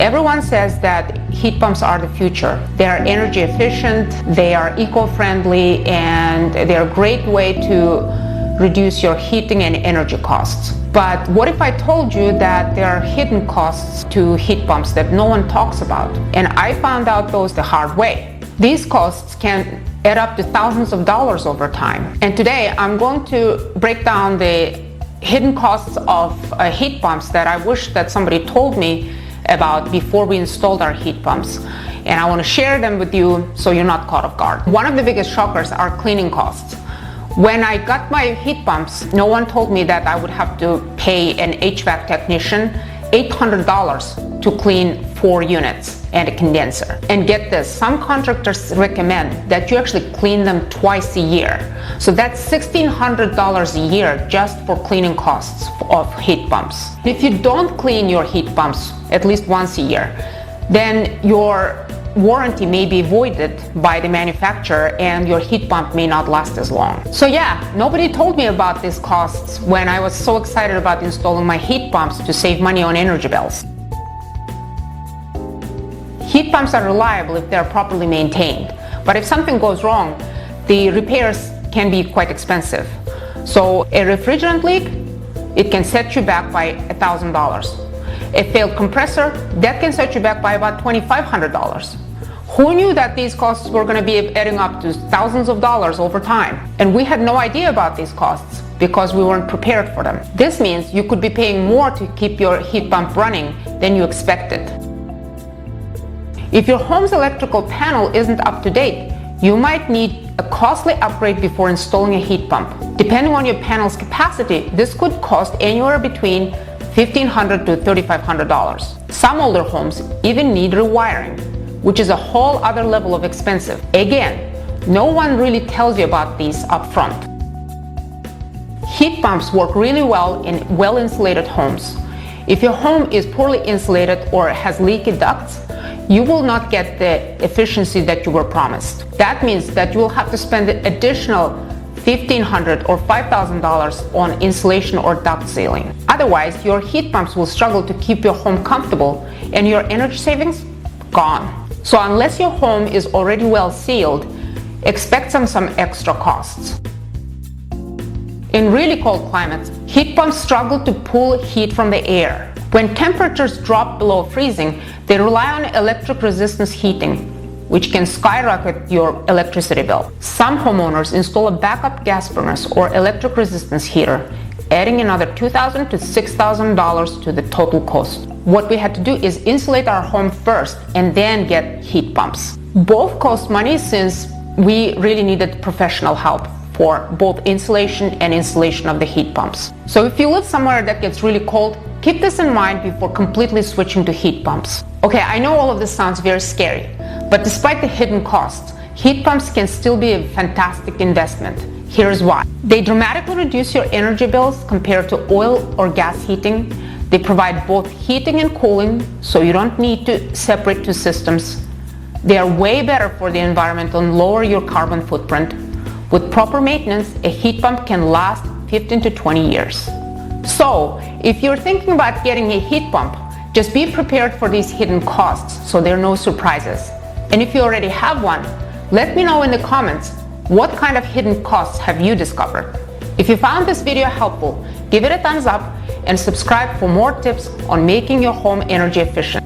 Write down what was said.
Everyone says that heat pumps are the future. They are energy efficient, they are eco-friendly, and they're a great way to reduce your heating and energy costs. But what if I told you that there are hidden costs to heat pumps that no one talks about? And I found out those the hard way. These costs can add up to thousands of dollars over time. And today I'm going to break down the hidden costs of heat pumps that I wish that somebody told me about before we installed our heat pumps. And I want to share them with you so you're not caught off guard. One of the biggest shockers are cleaning costs. When I got my heat pumps, no one told me that I would have to pay an HVAC technician $800 to clean 4 units and a condenser. And get this, some contractors recommend that you actually clean them twice a year. So that's $1,600 a year just for cleaning costs of heat pumps. If you don't clean your heat pumps at least once a year, then your warranty may be voided by the manufacturer and your heat pump may not last as long. So yeah, nobody told me about these costs when I was so excited about installing my heat pumps to save money on energy bills. Heat pumps are reliable if they're properly maintained, but if something goes wrong, the repairs can be quite expensive. So a refrigerant leak, it can set you back by $1,000. A failed compressor, that can set you back by about $2,500. Who knew that these costs were going to be adding up to thousands of dollars over time? And we had no idea about these costs because we weren't prepared for them. This means you could be paying more to keep your heat pump running than you expected. If your home's electrical panel isn't up to date, you might need a costly upgrade before installing a heat pump. Depending on your panel's capacity, this could cost anywhere between $1,500 to $3,500. Some older homes even need rewiring, which is a whole other level of expensive. Again, no one really tells you about these up front. Heat pumps work really well in well-insulated homes. If your home is poorly insulated or has leaky ducts, you will not get the efficiency that you were promised. That means that you will have to spend an additional $1,500 or $5,000 on insulation or duct sealing. Otherwise, your heat pumps will struggle to keep your home comfortable and your energy savings gone. So unless your home is already well sealed, expect some extra costs. In really cold climates, heat pumps struggle to pull heat from the air. When temperatures drop below freezing, they rely on electric resistance heating, which can skyrocket your electricity bill. Some homeowners install a backup gas furnace or electric resistance heater, adding another $2,000 to $6,000 to the total cost. What we had to do is insulate our home first and then get heat pumps. Both cost money since we really needed professional help for both insulation and installation of the heat pumps. So if you live somewhere that gets really cold, keep this in mind before completely switching to heat pumps. Okay, I know all of this sounds very scary, but despite the hidden costs, heat pumps can still be a fantastic investment. Here's why. They dramatically reduce your energy bills compared to oil or gas heating. They provide both heating and cooling, so you don't need to separate two systems. They are way better for the environment and lower your carbon footprint. With proper maintenance, a heat pump can last 15 to 20 years. So, if you're thinking about getting a heat pump, just be prepared for these hidden costs so there are no surprises. And if you already have one, let me know in the comments what kind of hidden costs have you discovered. If you found this video helpful, give it a thumbs up and subscribe for more tips on making your home energy efficient.